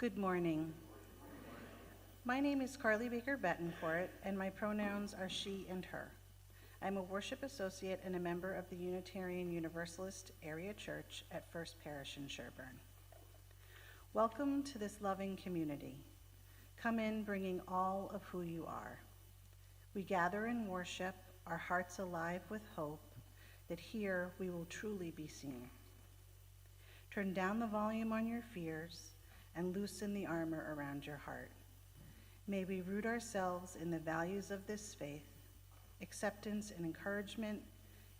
Good morning. My name is Carly Baker Betancourt, and my pronouns are she and her. I'm a worship associate and a member of the Unitarian Universalist Area Church at First Parish in Sherburne. Welcome to this loving community. Come in bringing all of who you are. We gather in worship, our hearts alive with hope that here we will truly be seen. Turn down the volume on your fears and loosen the armor around your heart. May we root ourselves in the values of this faith, acceptance and encouragement,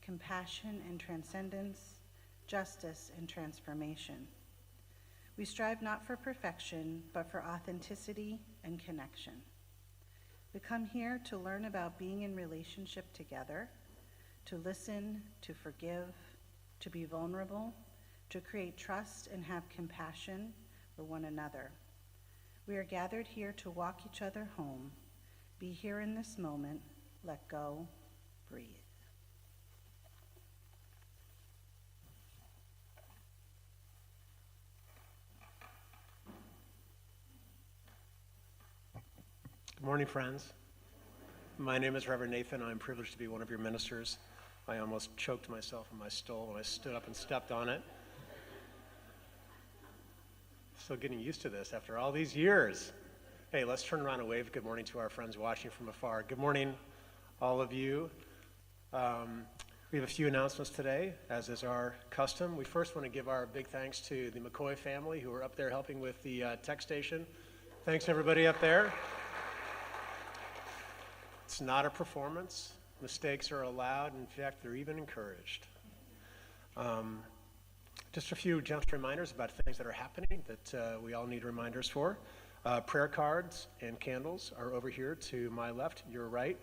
compassion and transcendence, justice and transformation. We strive not for perfection, but for authenticity and connection. We come here to learn about being in relationship together, to listen, to forgive, to be vulnerable, to create trust and have compassion for one another. We are gathered here to walk each other home, be here in this moment, let go, breathe. Good morning, friends. My name is Reverend Nathan. I'm privileged to be one of your ministers. I almost choked myself in my stole when I stood up and stepped on it. Still getting used to this after all these years. Hey, let's turn around and wave good morning to our friends watching from afar. Good morning, all of you. We have a few announcements today, as is our custom. We first want to give our big thanks to the McCoy family who are up there helping with the tech station. Thanks, everybody up there. It's not a performance. Mistakes are allowed. In fact, they're even encouraged. Just a few gentle reminders about things that are happening that we all need reminders for. Prayer cards and candles are over here to my left, your right.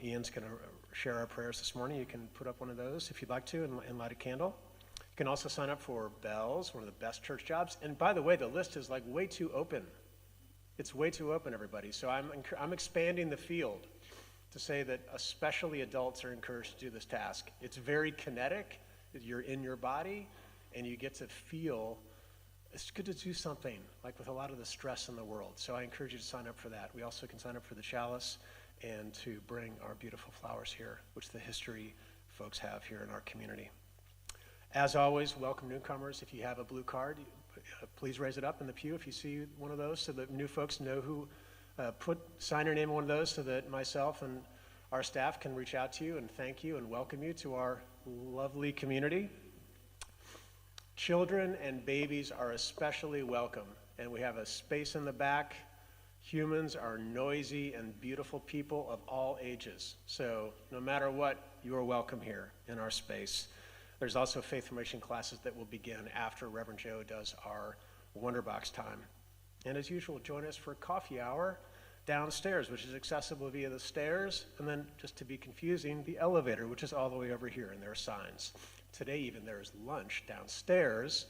Ian's going to share our prayers this morning. You can put up one of those if you'd like to and light a candle. You can also sign up for bells, one of the best church jobs. And by the way, the list is like way too open. It's way too open, everybody. So I'm expanding the field to say that especially adults are encouraged to do this task. It's very kinetic. You're in your body, and you get to feel it's good to do something, like with a lot of the stress in the world. So I encourage you to sign up for that. We also can sign up for the chalice and to bring our beautiful flowers here, which the history folks have here in our community. As always, welcome newcomers. If you have a blue card, please raise it up in the pew if you see one of those so that new folks know who, sign your name on one of those so that myself and our staff can reach out to you and thank you and welcome you to our lovely community. Children and babies are especially welcome, and we have a space in the back. Humans are noisy and beautiful people of all ages, so no matter what, you are welcome here in our space. There's also faith formation classes that will begin after Reverend Joe does our Wonderbox time. And as usual, join us for coffee hour downstairs, which is accessible via the stairs, and then, just to be confusing, the elevator, which is all the way over here, and there are signs. Today even there's lunch downstairs,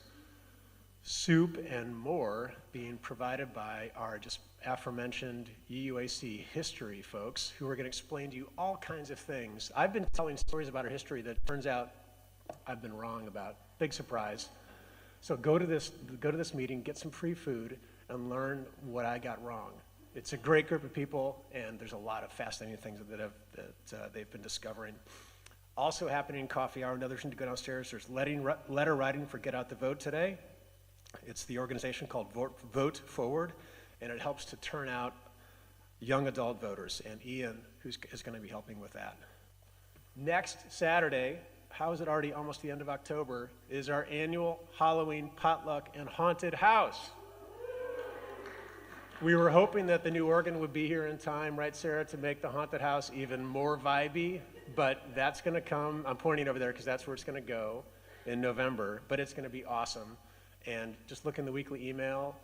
soup and more being provided by our just aforementioned UUAC history folks who are going to explain to you all kinds of things. I've been telling stories about our history that turns out I've been wrong about. Big surprise. So go to this meeting, get some free food, and learn what I got wrong. It's a great group of people, and there's a lot of fascinating things that they've been discovering. Also happening in coffee hour, another thing to go downstairs, there's letter writing for Get Out the Vote today. It's the organization called Vote Forward, and it helps to turn out young adult voters, and Ian is going to be helping with that. Next Saturday, how is it already almost the end of October, is our annual Halloween potluck and haunted house. We were hoping that the new organ would be here in time, right, Sarah, to make the haunted house even more vibey, but that's going to come. I'm pointing over there because that's where it's going to go in November, but it's going to be awesome. And just look in the weekly email.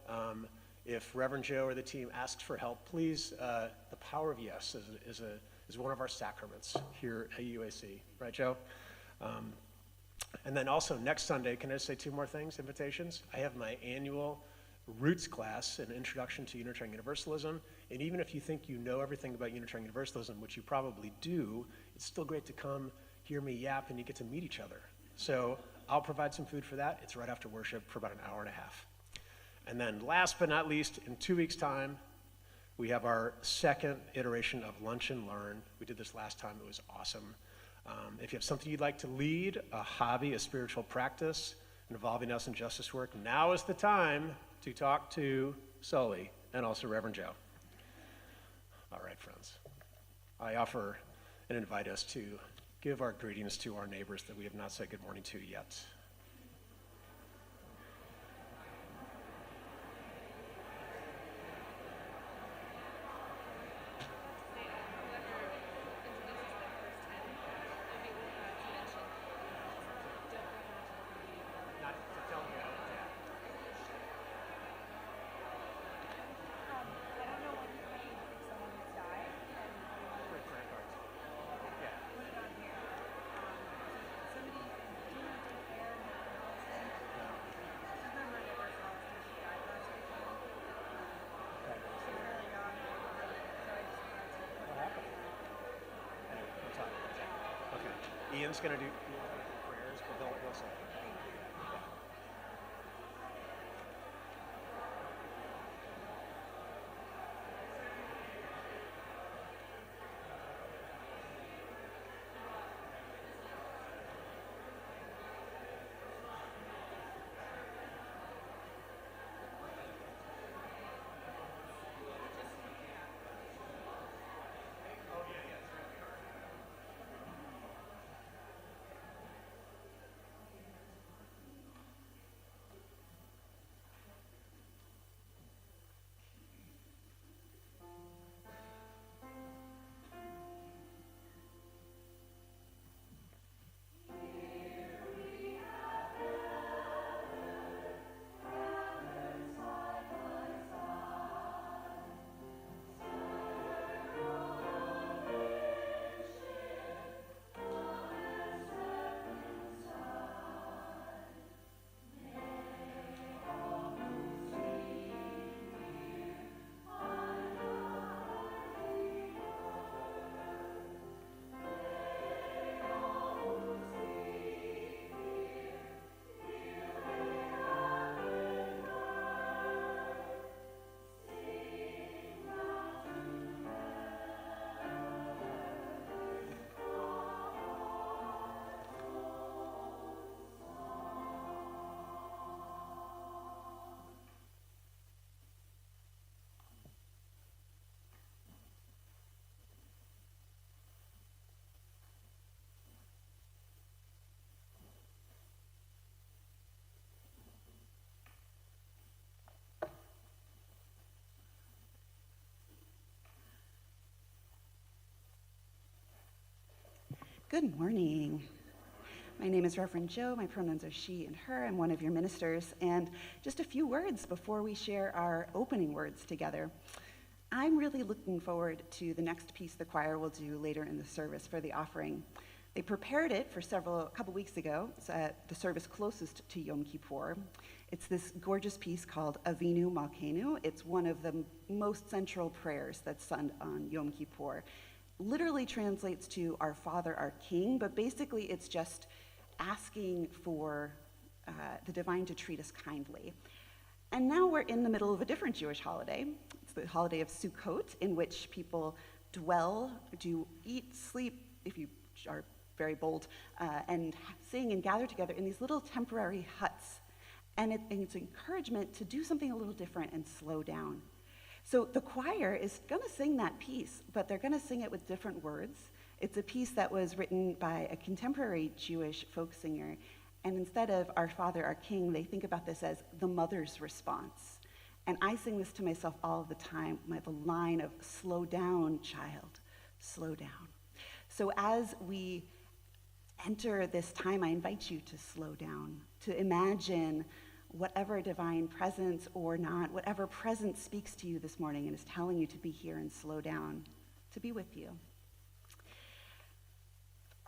If Reverend Joe or the team asks for help, please, the power of yes is one of our sacraments here at UAC, right, Joe? And then also next Sunday, can I just say two more things, invitations? I have my annual Roots class, an introduction to Unitarian Universalism. And even if you think you know everything about Unitarian Universalism, which you probably do, it's still great to come, hear me yap, and you get to meet each other. So I'll provide some food for that. It's right after worship for about an hour and a half. And then last but not least, in 2 weeks' time, we have our second iteration of Lunch and Learn. We did this last time. It was awesome. If you have something you'd like to lead, a hobby, a spiritual practice involving us in justice work, now is the time to talk to Sully and also Reverend Joe. All right, friends. I offer and invite us to give our greetings to our neighbors that we have not said good morning to yet. Ian's going to do prayers, but they'll say. Good morning. My name is Reverend Joe. My pronouns are she and her. I'm one of your ministers. And just a few words before we share our opening words together. I'm really looking forward to the next piece the choir will do later in the service for the offering. They prepared it for a couple weeks ago. It's at the service closest to Yom Kippur. It's this gorgeous piece called Avinu Malkeinu. It's one of the most central prayers that's sung on Yom Kippur. Literally translates to Our Father, Our King, but basically it's just asking for the divine to treat us kindly. And now we're in the middle of a different Jewish holiday. It's the holiday of Sukkot, in which people do eat, sleep, if you are very bold, and sing and gather together in these little temporary huts. And it's an encouragement to do something a little different and slow down. So the choir is going to sing that piece, but they're going to sing it with different words. It's a piece that was written by a contemporary Jewish folk singer, and instead of Our Father, Our King, they think about this as the mother's response. And I sing this to myself all the time, the line of, slow down, child, slow down. So as we enter this time, I invite you to slow down, to imagine whatever divine presence or not, whatever presence speaks to you this morning and is telling you to be here and slow down, to be with you.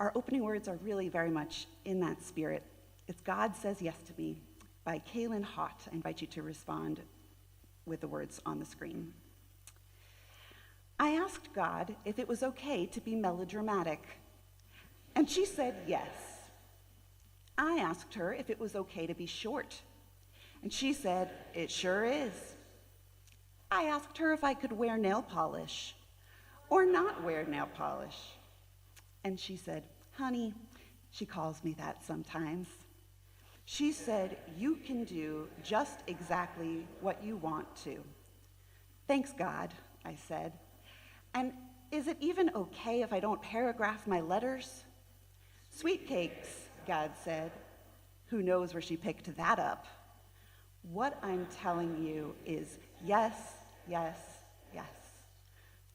Our opening words are really very much in that spirit. It's God Says Yes to Me by Kaylin Hott. I invite you to respond with the words on the screen. I asked God if it was okay to be melodramatic, and she said yes. I asked her if it was okay to be short, And she said, "It sure is." I asked her if I could wear nail polish or not wear nail polish. And she said, "Honey," she calls me that sometimes. She said, "You can do just exactly what you want to." "Thanks, God," I said. "And is it even okay if I don't paragraph my letters?" "Sweet cakes," God said. Who knows where she picked that up? What I'm telling you is yes, yes, yes.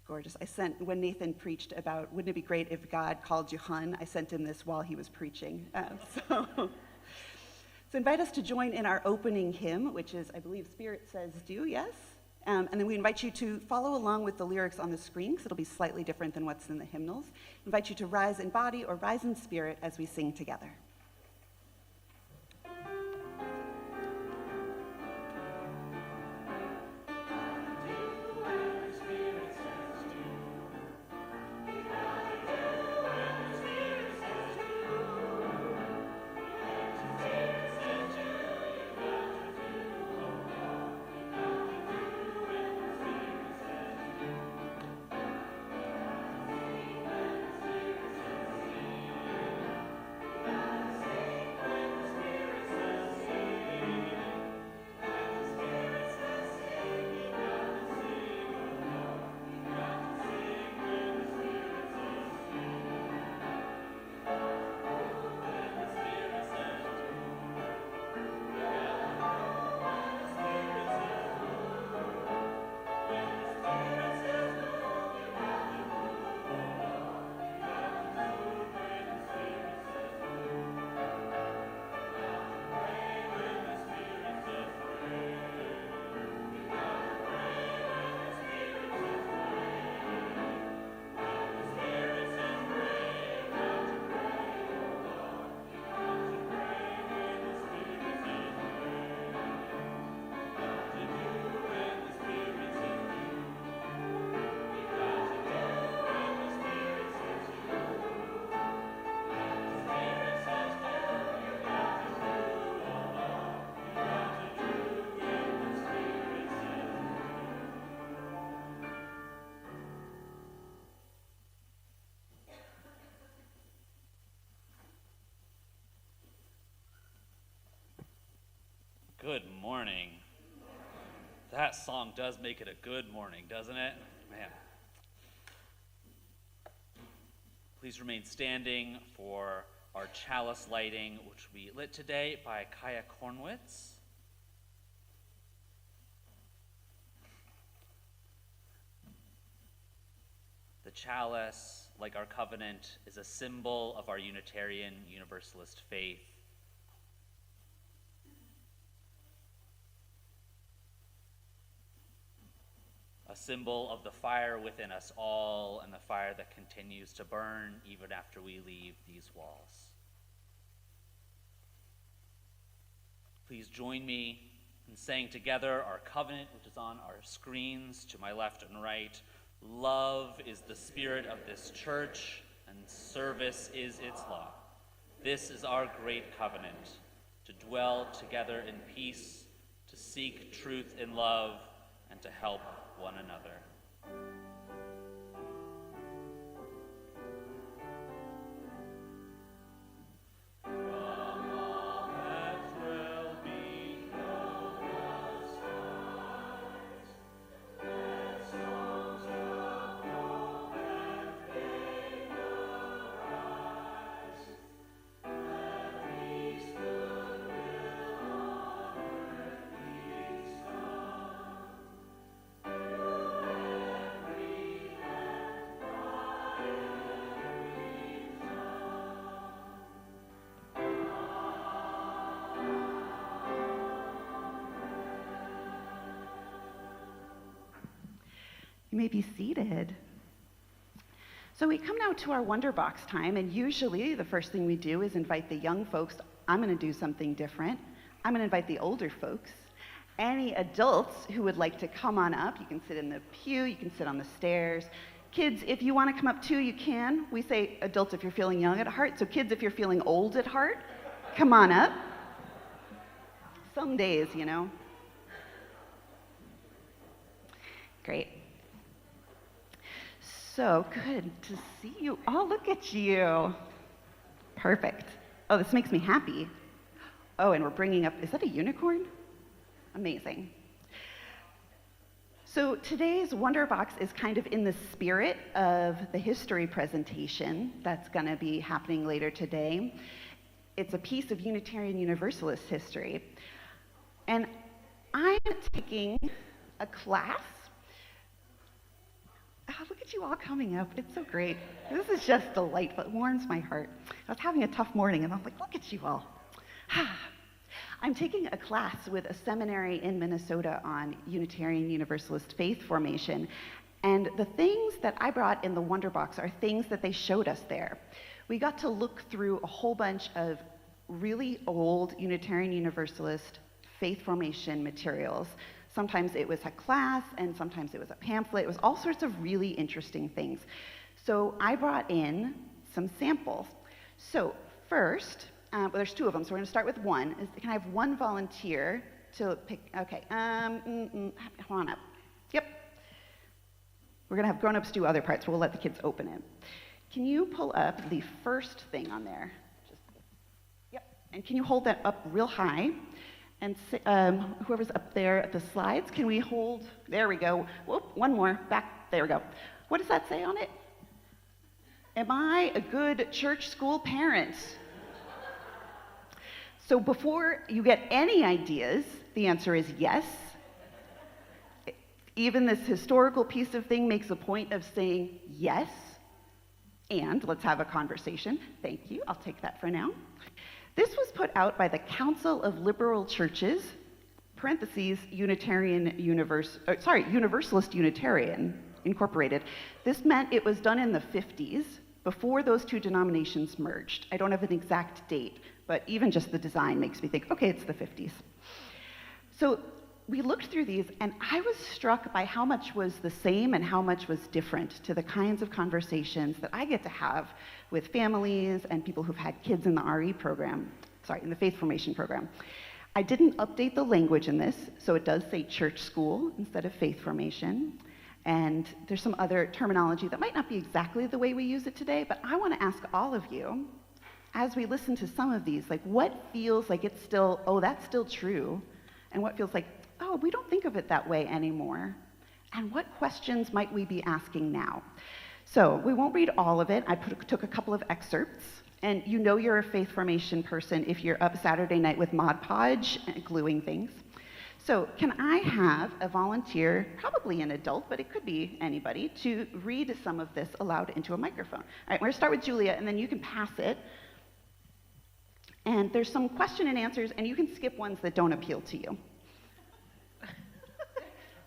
Gorgeous. When Nathan preached about, wouldn't it be great if God called you Hun? I sent him this while he was preaching. So invite us to join in our opening hymn, which is, I believe, Spirit Says Do, yes? And then we invite you to follow along with the lyrics on the screen, because it'll be slightly different than what's in the hymnals. Invite you to rise in body or rise in spirit as we sing together. Good morning. That song does make it a good morning, doesn't it? Man. Please remain standing for our chalice lighting, which will be lit today by Kaya Kornwitz. The chalice, like our covenant, is a symbol of our Unitarian Universalist faith. A symbol of the fire within us all and the fire that continues to burn even after we leave these walls. Please join me in saying together our covenant, which is on our screens to my left and right. Love is the spirit of this church, and service is its law. This is our great covenant, to dwell together in peace, to seek truth in love, and to help one another. You may be seated. So we come now to our Wonder Box time, and usually the first thing we do is invite the young folks. I'm going to do something different. I'm going to invite the older folks. Any adults who would like to come on up, you can sit in the pew, you can sit on the stairs. Kids, if you want to come up too, you can. We say adults if you're feeling young at heart, so kids, if you're feeling old at heart, come on up. Some days, you know. Great. So good to see you. Oh, look at you. Perfect. Oh, this makes me happy. Oh, and we're bringing up, is that a unicorn? Amazing. So today's Wonder Box is kind of in the spirit of the history presentation that's going to be happening later today. It's a piece of Unitarian Universalist history. And I'm taking a class. Oh, look at you all coming up. It's so great. This is just delightful. It warms my heart. I was having a tough morning, and I'm like, look at you all. I'm taking a class with a seminary in Minnesota on Unitarian Universalist faith formation. And the things that I brought in the Wonder Box are things that they showed us there. We got to look through a whole bunch of really old Unitarian Universalist faith formation materials. Sometimes it was a class, and sometimes it was a pamphlet. It was all sorts of really interesting things. So I brought in some samples. So first, well, there's two of them, so we're going to start with one. Can I have one volunteer to pick? Okay, come on up. Yep. We're going to have grown-ups do other parts. We'll let the kids open it. Can you pull up the first thing on there? Yep. And can you hold that up real high? And whoever's up there at the slides, can we hold? There we go. Whoop, one more. Back. There we go. What does that say on it? Am I a good church school parent? So before you get any ideas, the answer is yes. Even this historical piece of thing makes a point of saying yes. And let's have a conversation. Thank you. I'll take that for now. This was put out by the Council of Liberal Churches, parentheses, Universalist Unitarian Incorporated. This meant it was done in the 50s, before those two denominations merged. I don't have an exact date, but even just the design makes me think, okay, it's the 50s. So we looked through these, and I was struck by how much was the same and how much was different to the kinds of conversations that I get to have with families and people who've had kids in the RE program, in the faith formation program. I didn't update the language in this, so it does say church school instead of faith formation. And there's some other terminology that might not be exactly the way we use it today, but I want to ask all of you, as we listen to some of these, like what feels like it's still, oh, that's still true, and what feels like, oh, we don't think of it that way anymore, and what questions might we be asking now? So we won't read all of it. I took a couple of excerpts, and you know you're a faith formation person if you're up Saturday night with Mod Podge and gluing things. So can I have a volunteer, probably an adult, but it could be anybody, to read some of this aloud into a microphone? All right, we're going to start with Julia, and then you can pass it. And there's some question and answers, and you can skip ones that don't appeal to you.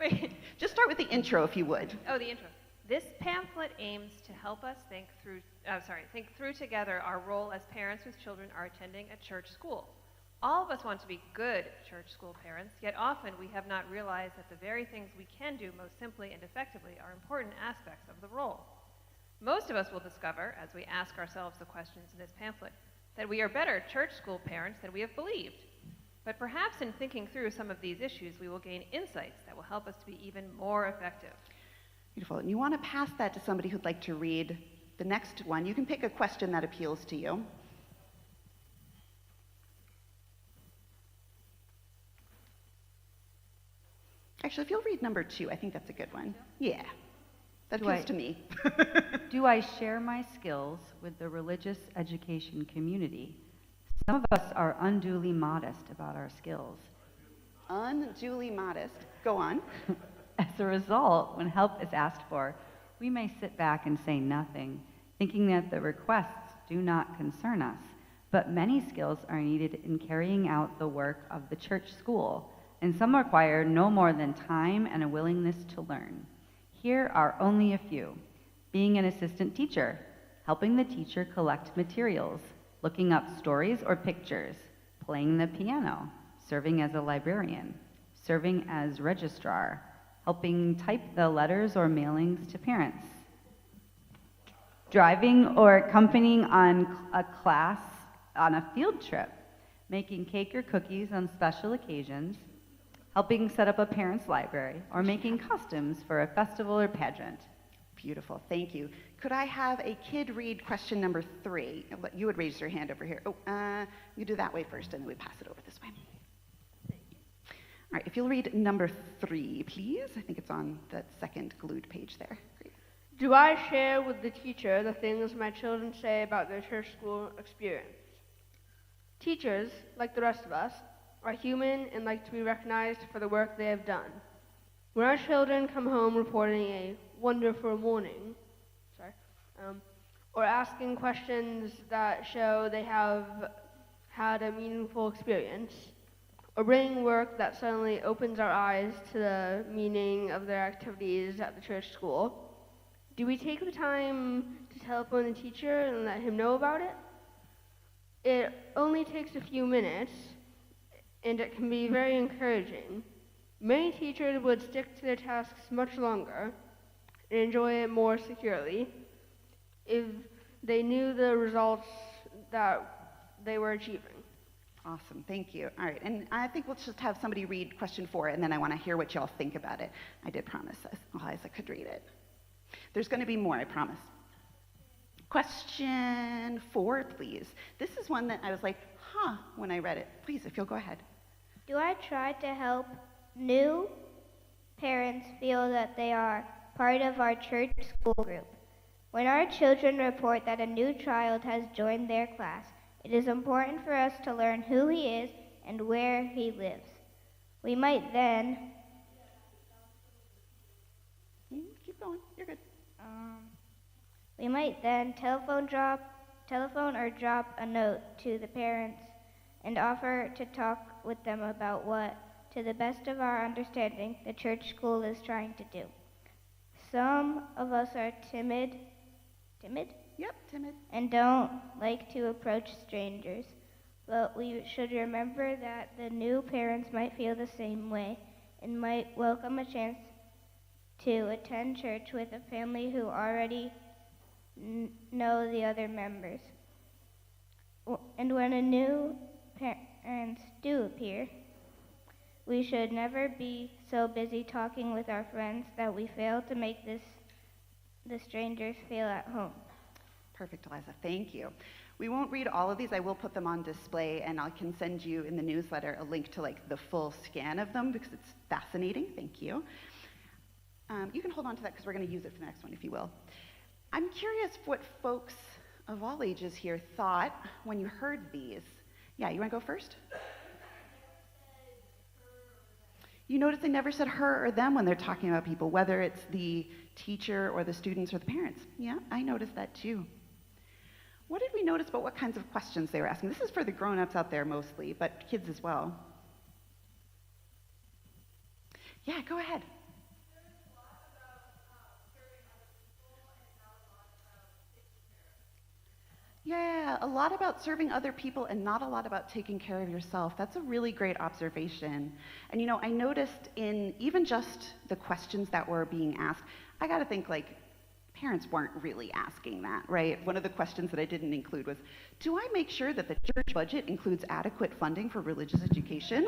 Wait. Just start with the intro, if you would. Oh, the intro. This pamphlet aims to help us think through together our role as parents whose children are attending a church school. All of us want to be good church school parents, yet often we have not realized that the very things we can do most simply and effectively are important aspects of the role. Most of us will discover, as we ask ourselves the questions in this pamphlet, that we are better church school parents than we have believed. But perhaps in thinking through some of these issues, we will gain insights that will help us to be even more effective. Beautiful. And you want to pass that to somebody who'd like to read the next one. You can pick a question that appeals to you. Actually, if you'll read number 2, I think that's a good one. Yeah, that appeals to me. Do I share my skills with the religious education community? Some of us are unduly modest about our skills. Unduly modest. Go on. As a result, when help is asked for, we may sit back and say nothing, thinking that the requests do not concern us. But many skills are needed in carrying out the work of the church school, and some require no more than time and a willingness to learn. Here are only a few. Being an assistant teacher, helping the teacher collect materials, looking up stories or pictures, playing the piano, serving as a librarian, serving as registrar, helping type the letters or mailings to parents, driving or accompanying on a class on a field trip, making cake or cookies on special occasions, helping set up a parent's library, or making costumes for a festival or pageant. Beautiful, thank you. Could I have a kid read question number 3? You would raise your hand over here. You do that way first, and then we pass it over this way. All right, if you'll read number 3, please. I think it's on the second glued page there. Great. Do I share with the teacher the things my children say about their church school experience? Teachers, like the rest of us, are human and like to be recognized for the work they have done. When our children come home reporting a wonderful morning, or asking questions that show they have had a meaningful experience, or bringing work that suddenly opens our eyes to the meaning of their activities at the church school, do we take the time to telephone the teacher and let him know about it? It only takes a few minutes, and it can be very encouraging. Many teachers would stick to their tasks much longer and enjoy it more securely if they knew the results that they were achieving. Awesome, thank you. All right, and I think we'll just have somebody read question 4, and then I want to hear what y'all think about it. I did promise Eliza could read it. There's going to be more, I promise. Question 4, please. This is one that I was like, when I read it. Please, if you'll go ahead. Do I try to help new parents feel that they are part of our church school group? When our children report that a new child has joined their class, it is important for us to learn who he is and where he lives. We might then... Keep going, you're good. We might then telephone or drop a note to the parents and offer to talk with them about what, to the best of our understanding, the church school is trying to do. Some of us are timid? Yep, timid. And don't like to approach strangers. But we should remember that the new parents might feel the same way and might welcome a chance to attend church with a family who already know the other members. And when a new parents do appear, we should never be so busy talking with our friends that we fail to make the strangers feel at home. Perfect, Eliza, thank you. We won't read all of these. I will put them on display, and I can send you in the newsletter a link to like the full scan of them because it's fascinating. Thank you. You can hold on to that because we're going to use it for the next one, if you will. I'm curious what folks of all ages here thought when you heard these. Yeah, you want to go first? You notice they never said her or them when they're talking about people, whether it's the teacher or the students or the parents. Yeah, I noticed that too. What did we notice about what kinds of questions they were asking? This is for the grown-ups out there mostly, but kids as well. Yeah, go ahead. Yeah, a lot about serving other people and not a lot about taking care of yourself. That's a really great observation. And you know, I noticed in even just the questions that were being asked, I got to think like parents weren't really asking that, right? One of the questions that I didn't include was, do I make sure that the church budget includes adequate funding for religious education?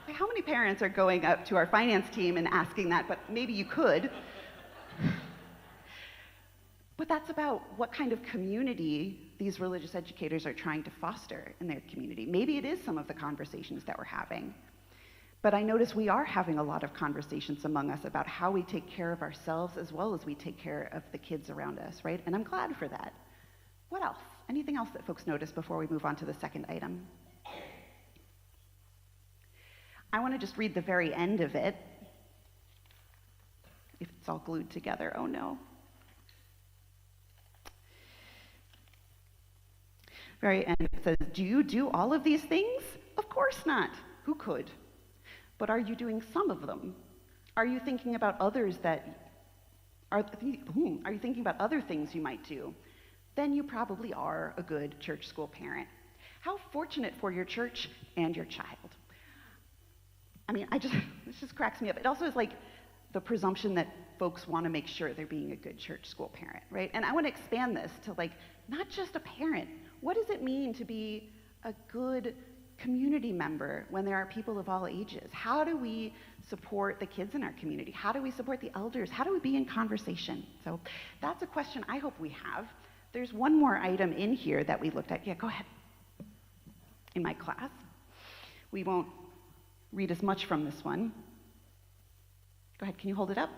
Like, how many parents are going up to our finance team and asking that, but maybe you could. But that's about what kind of community these religious educators are trying to foster in their community. Maybe it is some of the conversations that we're having. But I notice we are having a lot of conversations among us about how we take care of ourselves as well as we take care of the kids around us, right? And I'm glad for that. What else? Anything else that folks notice before we move on to the second item? I want to just read the very end of it. If it's all glued together, oh no. Very end, it says, do you do all of these things? Of course not. Who could? But are you doing some of them? Are you thinking about others are you thinking about other things you might do? Then you probably are a good church school parent. How fortunate for your church and your child. I mean, this just cracks me up. It also is like the presumption that folks want to make sure they're being a good church school parent, right? And I want to expand this to like, not just a parent. What does it mean to be a good community member when there are people of all ages? How do we support the kids in our community? How do we support the elders? How do we be in conversation? So that's a question I hope we have. There's one more item in here that we looked at. Yeah, go ahead. In my class. We won't read as much from this one. Go ahead, can you hold it up?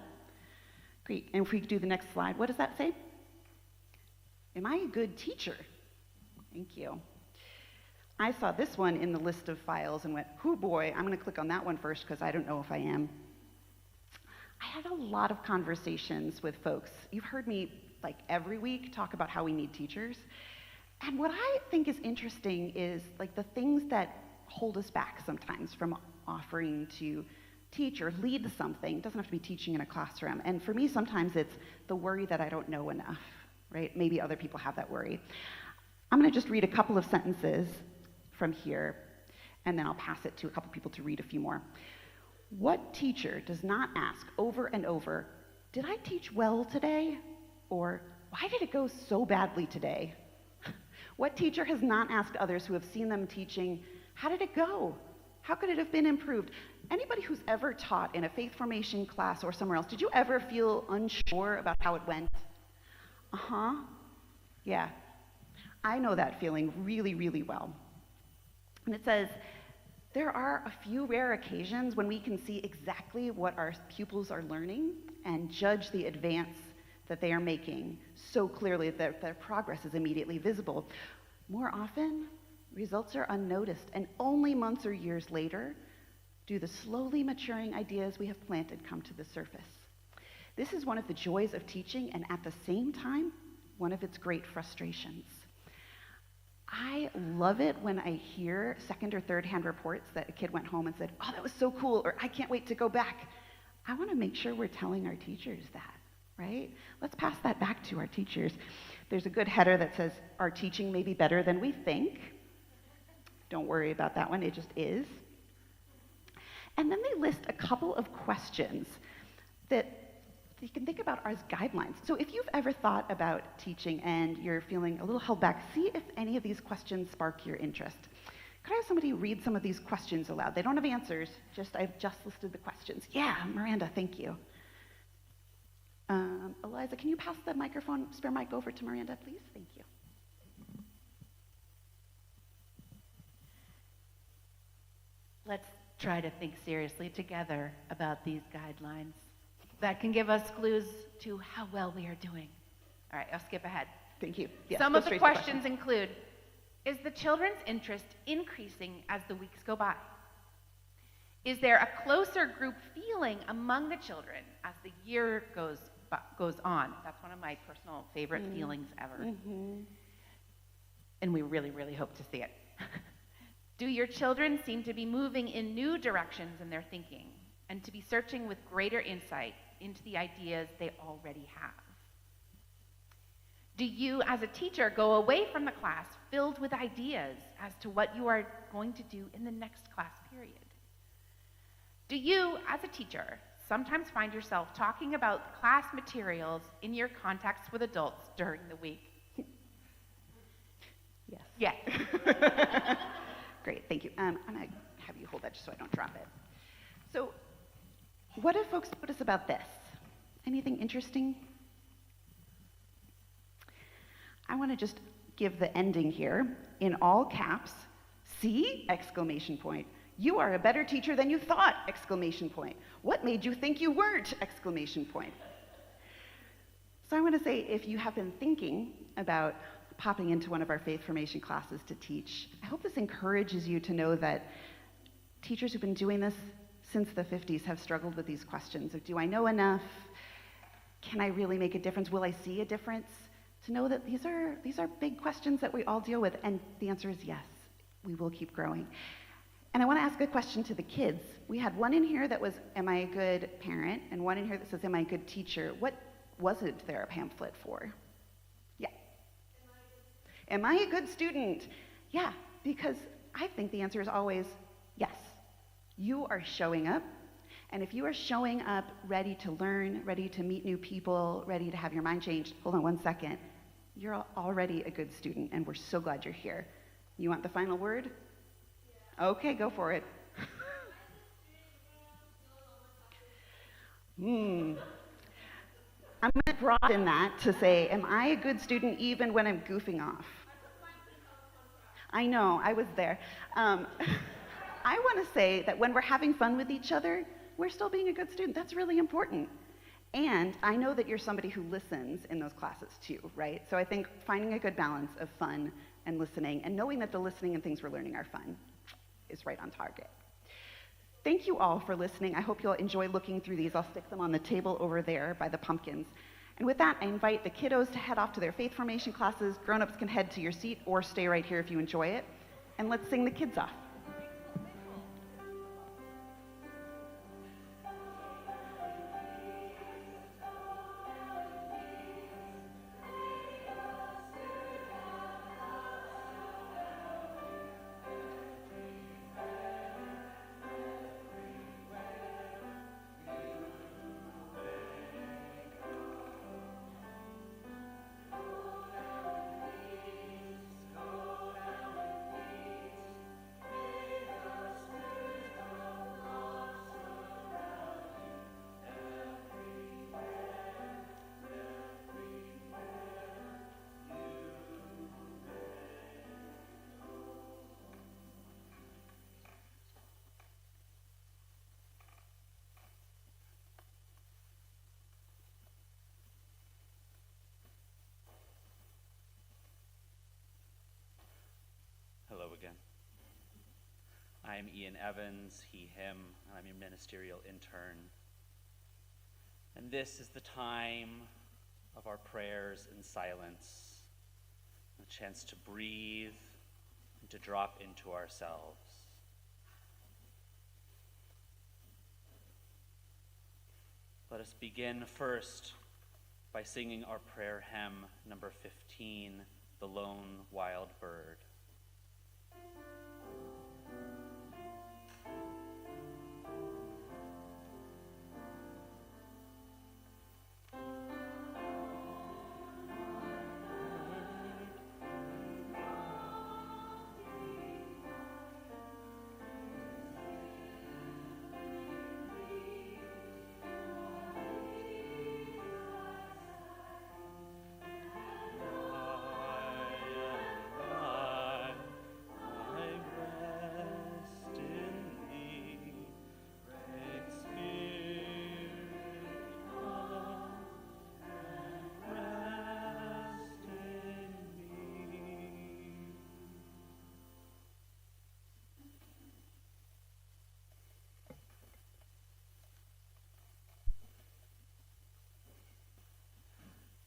Great, and if we could do the next slide, what does that say? Am I a good teacher? Thank you. I saw this one in the list of files and went, oh boy, I'm gonna click on that one first because I don't know if I am. I had a lot of conversations with folks. You've heard me like every week talk about how we need teachers. And what I think is interesting is like the things that hold us back sometimes from offering to teach or lead something. It doesn't have to be teaching in a classroom. And for me, sometimes it's the worry that I don't know enough, right? Maybe other people have that worry. I'm gonna just read a couple of sentences from here, and then I'll pass it to a couple people to read a few more. What teacher does not ask over and over, did I teach well today? Or why did it go so badly today? What teacher has not asked others who have seen them teaching, how did it go? How could it have been improved? Anybody who's ever taught in a faith formation class or somewhere else, did you ever feel unsure about how it went? Yeah. I know that feeling really, really well. And it says, there are a few rare occasions when we can see exactly what our pupils are learning and judge the advance that they are making so clearly that their progress is immediately visible. More often, results are unnoticed, and only months or years later do the slowly maturing ideas we have planted come to the surface. This is one of the joys of teaching, and at the same time, one of its great frustrations. I love it when I hear second or third hand reports that a kid went home and said, oh, that was so cool, or I can't wait to go back. I want to make sure we're telling our teachers that, right? Let's pass that back to our teachers. There's a good header that says, our teaching may be better than we think. Don't worry about that one, it just is. And then they list a couple of questions that you can think about as guidelines. So if you've ever thought about teaching and you're feeling a little held back, see if any of these questions spark your interest. Could I have somebody read some of these questions aloud? They don't have answers, I've just listed the questions. Yeah, Miranda, thank you. Eliza, can you pass the microphone, spare mic over to Miranda, please? Thank you. Let's try to think seriously together about these guidelines. That can give us clues to how well we are doing. All right, I'll skip ahead. Thank you. Yes, Some go of the straight to questions include, is the children's interest increasing as the weeks go by? Is there a closer group feeling among the children as the year goes on? That's one of my personal favorite feelings ever. And we really, really hope to see it. Do your children seem to be moving in new directions in their thinking and to be searching with greater insight into the ideas they already have? Do you, as a teacher, go away from the class filled with ideas as to what you are going to do in the next class period? Do you, as a teacher, sometimes find yourself talking about class materials in your contacts with adults during the week? Yes. Yes. Great, thank you. I'm gonna have you hold that just so I don't drop it. So, what do folks notice about this? Anything interesting? I want to just give the ending here in all caps. See? Exclamation point. You are a better teacher than you thought! Exclamation point. What made you think you weren't! Exclamation point. So I want to say, if you have been thinking about popping into one of our faith formation classes to teach, I hope this encourages you to know that teachers who've been doing this since the 50s have struggled with these questions of, do I know enough? Can I really make a difference? Will I see a difference? To know that these are big questions that we all deal with, and the answer is yes, we will keep growing. And I want to ask a question to the kids. We had one in here that was, am I a good parent? And one in here that says, am I a good teacher? What wasn't there a pamphlet for? Yeah. Am I a good student? Yeah, because I think the answer is always yes. You are showing up, and if you are showing up ready to learn, ready to meet new people, ready to have your mind changed, hold on one second, you're already a good student, and we're so glad you're here. You want the final word? Okay, go for it. I'm going to broaden that to say, am I a good student even when I'm goofing off? I know, I was there. I want to say that when we're having fun with each other, we're still being a good student. That's really important. And I know that you're somebody who listens in those classes too, right? So I think finding a good balance of fun and listening, and knowing that the listening and things we're learning are fun, is right on target. Thank you all for listening. I hope you'll enjoy looking through these. I'll stick them on the table over there by the pumpkins. And with that, I invite the kiddos to head off to their faith formation classes. Grown-ups can head to your seat or stay right here if you enjoy it. And let's sing the kids off. Hello again. I'm Ian Evans, he, him, and I'm your ministerial intern. And this is the time of our prayers in silence, a chance to breathe and to drop into ourselves. Let us begin first by singing our prayer hymn, number 15, The Lone Wild Bird.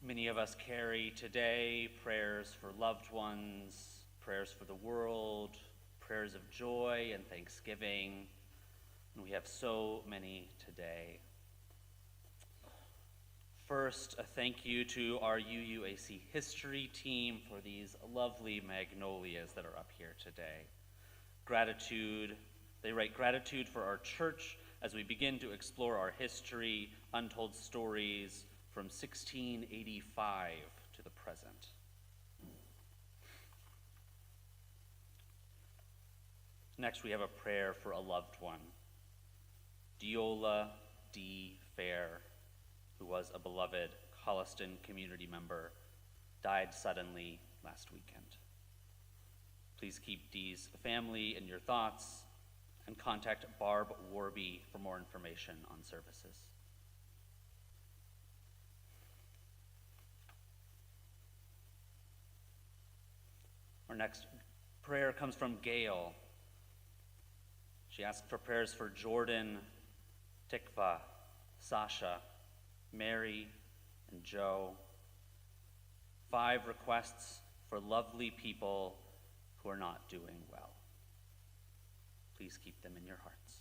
Many of us carry today prayers for loved ones, prayers for the world, prayers of joy and thanksgiving, and we have so many today. First, a thank you to our UUAC history team for these lovely magnolias that are up here today. Gratitude, they write gratitude for our church as we begin to explore our history, untold stories, from 1685 to the present. Next, we have a prayer for a loved one. Diola D. Fair, who was a beloved Holliston community member, died suddenly last weekend. Please keep Dee's family in your thoughts and contact Barb Warby for more information on services. Our next prayer comes from Gail. She asked for prayers for Jordan, Tikva, Sasha, Mary, and Joe. 5 requests for lovely people who are not doing well. Please keep them in your hearts.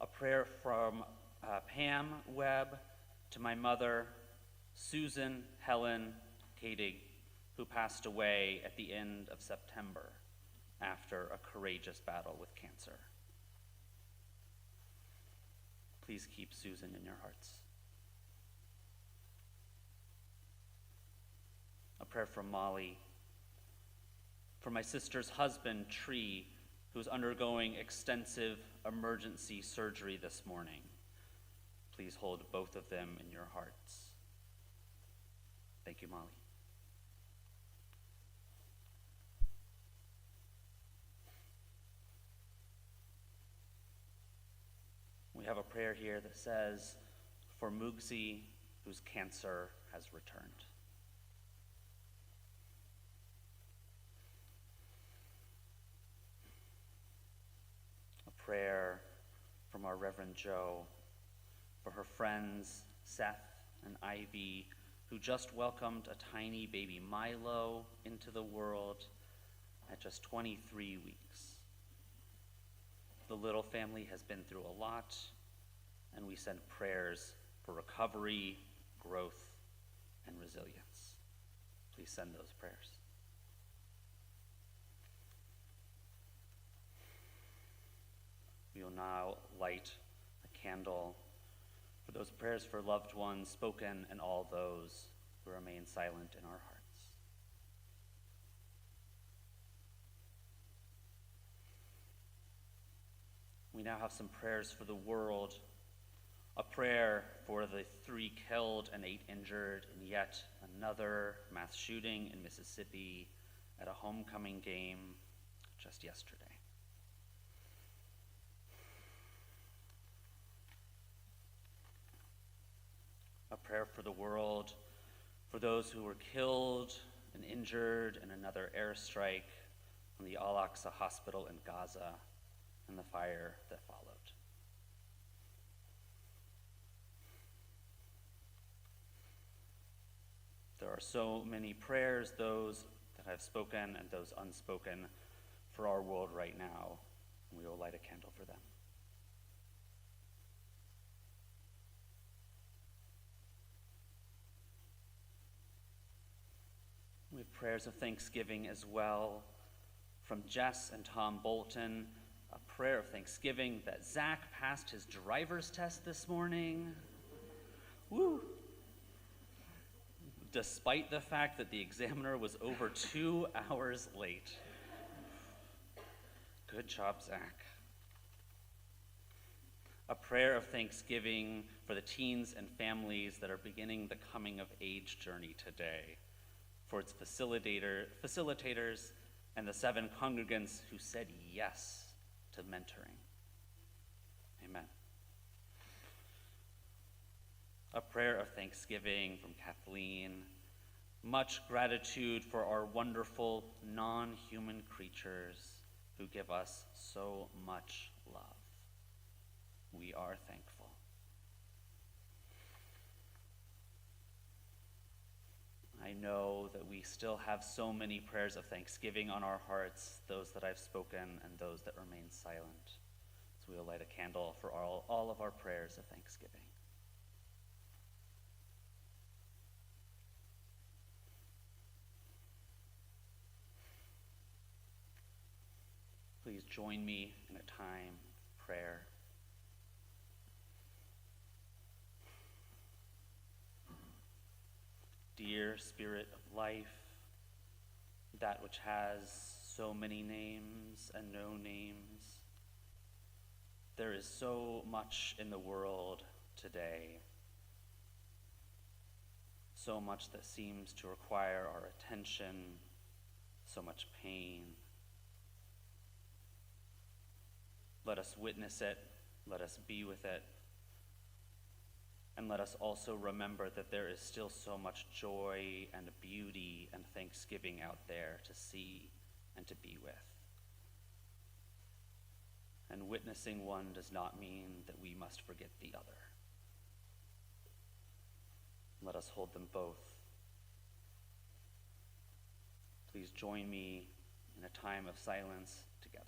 A prayer from Pam Webb to my mother, Susan Helen Kadig, who passed away at the end of September after a courageous battle with cancer. Please keep Susan in your hearts. A prayer for Molly. For my sister's husband, Tree, who's undergoing extensive emergency surgery this morning. Please hold both of them in your hearts. Thank you, Molly. We have a prayer here that says, for Mugsy, whose cancer has returned. A prayer from our Reverend Joe for her friends, Seth and Ivy, who just welcomed a tiny baby Milo into the world at just 23 weeks. The little family has been through a lot, and we send prayers for recovery, growth, and resilience. Please send those prayers. We will now light a candle for those prayers for loved ones spoken and all those who remain silent in our hearts. We now have some prayers for the world. A prayer for the 3 killed and 8 injured in yet another mass shooting in Mississippi at a homecoming game just yesterday. A prayer for the world, for those who were killed and injured in another airstrike on the Al-Aqsa Hospital in Gaza and the fire that followed. There are so many prayers, those that I've spoken and those unspoken, for our world right now, and we will light a candle for them. We have prayers of thanksgiving as well from Jess and Tom Bolton, a prayer of thanksgiving that Zach passed his driver's test this morning. Woo! Despite the fact that the examiner was over 2 hours late. Good job, Zach. A prayer of thanksgiving for the teens and families that are beginning the coming of age journey today, for its facilitators and the 7 congregants who said yes to mentoring. Amen. A prayer of thanksgiving from Kathleen. Much gratitude for our wonderful non-human creatures who give us so much love. We are thankful. I know that we still have so many prayers of thanksgiving on our hearts, those that I've spoken and those that remain silent. So we will light a candle for all of our prayers of thanksgiving. Please join me in a time of prayer. Dear Spirit of life, that which has so many names and no names, there is so much in the world today, so much that seems to require our attention, so much pain. Let us witness it, let us be with it, and let us also remember that there is still so much joy and beauty and thanksgiving out there to see and to be with. And witnessing one does not mean that we must forget the other. Let us hold them both. Please join me in a time of silence together.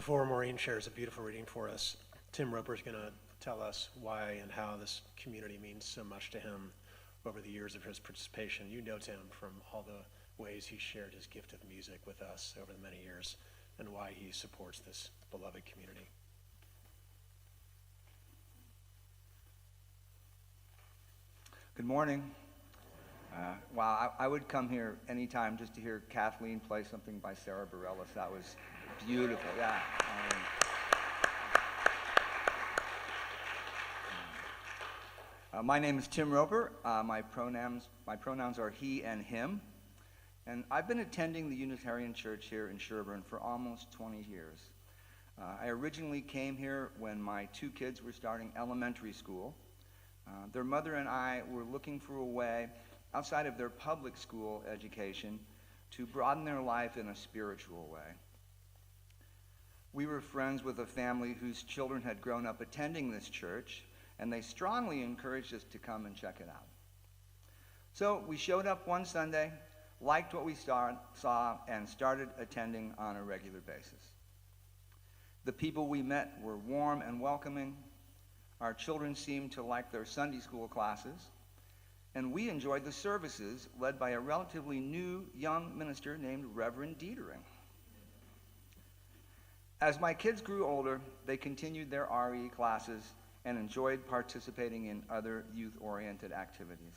Before Maureen shares a beautiful reading for us, Tim Roper is going to tell us why and how this community means so much to him over the years of his participation. You know Tim from all the ways he shared his gift of music with us over the many years and why he supports this beloved community. Good morning. Wow, I would come here anytime just to hear Kathleen play something by Sarah Bareilles. That was beautiful, yeah. My name is Tim Roper. My pronouns are he and him. And I've been attending the Unitarian Church here in Sherburne for almost 20 years. I originally came here when my 2 kids were starting elementary school. Their mother and I were looking for a way outside of their public school education to broaden their life in a spiritual way. We were friends with a family whose children had grown up attending this church, and they strongly encouraged us to come and check it out. So we showed up one Sunday, liked what we saw, and started attending on a regular basis. The people we met were warm and welcoming. Our children seemed to like their Sunday school classes, and we enjoyed the services led by a relatively new young minister named Reverend Detering. As my kids grew older, they continued their RE classes and enjoyed participating in other youth-oriented activities.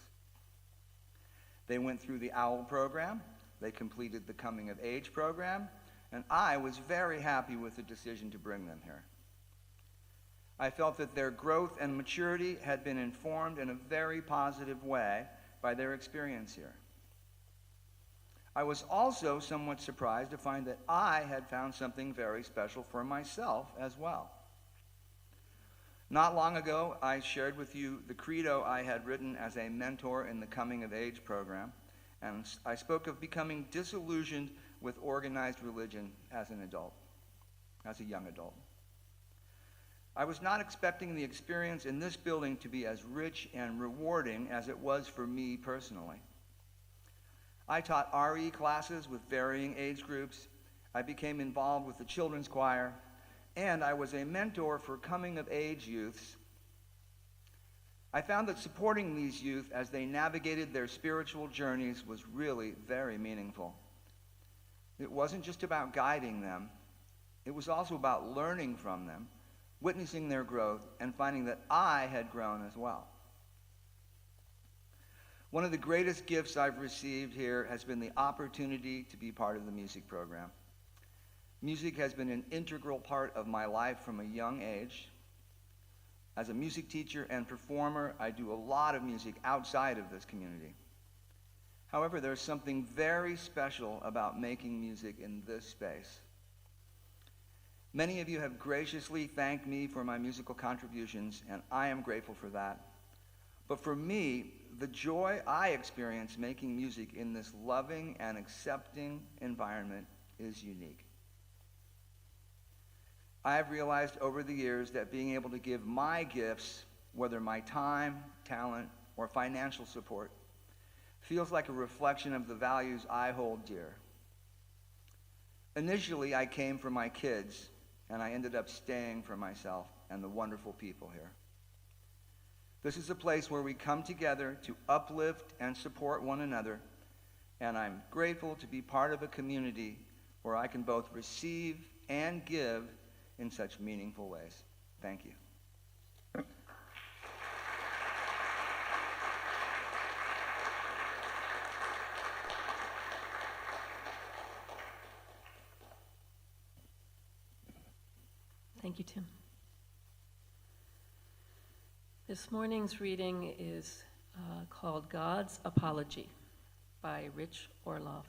They went through the OWL program, they completed the Coming of Age program, and I was very happy with the decision to bring them here. I felt that their growth and maturity had been informed in a very positive way by their experience here. I was also somewhat surprised to find that I had found something very special for myself as well. Not long ago, I shared with you the credo I had written as a mentor in the Coming of Age program, and I spoke of becoming disillusioned with organized religion as an adult, as a young adult. I was not expecting the experience in this building to be as rich and rewarding as it was for me personally. I taught RE classes with varying age groups. I became involved with the children's choir, and I was a mentor for coming-of-age youths. I found that supporting these youth as they navigated their spiritual journeys was really very meaningful. It wasn't just about guiding them. It was also about learning from them, witnessing their growth, and finding that I had grown as well. One of the greatest gifts I've received here has been the opportunity to be part of the music program. Music has been an integral part of my life from a young age. As a music teacher and performer, I do a lot of music outside of this community. However, there's something very special about making music in this space. Many of you have graciously thanked me for my musical contributions, and I am grateful for that. But for me, the joy I experience making music in this loving and accepting environment is unique. I have realized over the years that being able to give my gifts, whether my time, talent, or financial support, feels like a reflection of the values I hold dear. Initially, I came for my kids, and I ended up staying for myself and the wonderful people here. This is a place where we come together to uplift and support one another, and I'm grateful to be part of a community where I can both receive and give in such meaningful ways. Thank you. Thank you, Tim. This morning's reading is called God's Apology by Rich Orloff.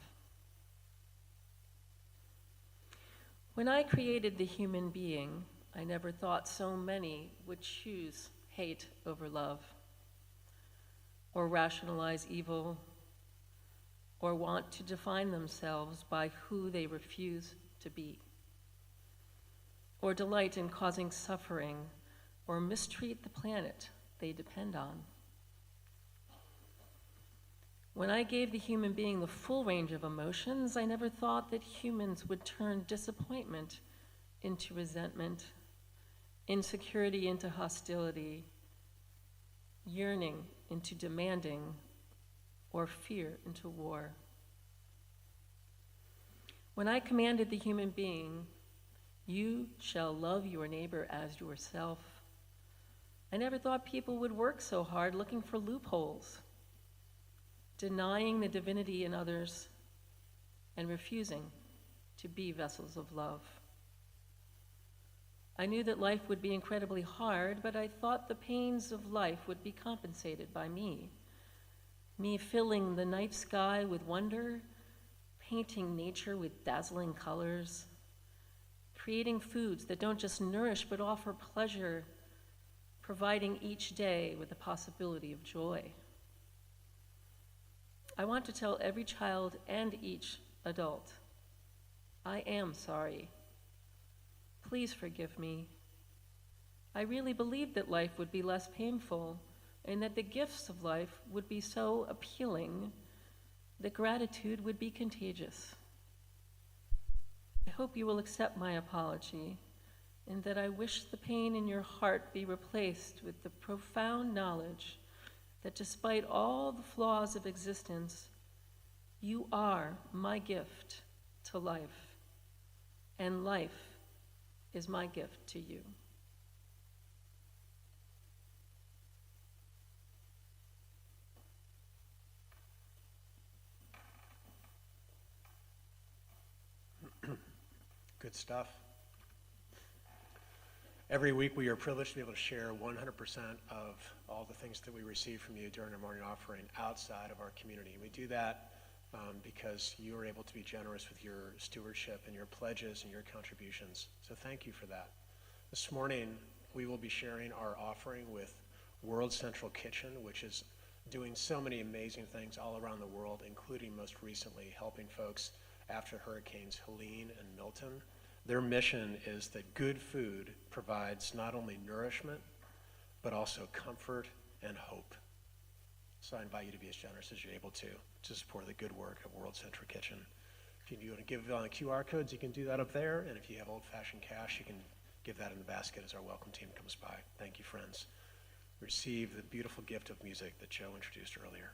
When I created the human being, I never thought so many would choose hate over love, or rationalize evil, or want to define themselves by who they refuse to be, or delight in causing suffering, or mistreat the planet they depend on. When I gave the human being the full range of emotions, I never thought that humans would turn disappointment into resentment, insecurity into hostility, yearning into demanding, or fear into war. When I commanded the human being, "You shall love your neighbor as yourself," I never thought people would work so hard looking for loopholes, denying the divinity in others and refusing to be vessels of love. I knew that life would be incredibly hard, but I thought the pains of life would be compensated by me filling the night sky with wonder, painting nature with dazzling colors, creating foods that don't just nourish but offer pleasure, providing each day with the possibility of joy. I want to tell every child and each adult, I am sorry. Please forgive me. I really believed that life would be less painful and that the gifts of life would be so appealing that gratitude would be contagious. I hope you will accept my apology and that I wish the pain in your heart be replaced with the profound knowledge that despite all the flaws of existence, you are my gift to life, and life is my gift to you. Good stuff. Every week we are privileged to be able to share 100% of all the things that we receive from you during our morning offering outside of our community. We do that because you are able to be generous with your stewardship and your pledges and your contributions. So thank you for that. This morning we will be sharing our offering with World Central Kitchen, which is doing so many amazing things all around the world, including most recently helping folks after Hurricanes Helene and Milton. Their mission is that good food provides not only nourishment, but also comfort and hope. So I invite you to be as generous as you're able to support the good work of World Central Kitchen. If you want to give on the QR codes, you can do that up there. And if you have old-fashioned cash, you can give that in the basket as our welcome team comes by. Thank you, friends. Receive the beautiful gift of music that Joe introduced earlier.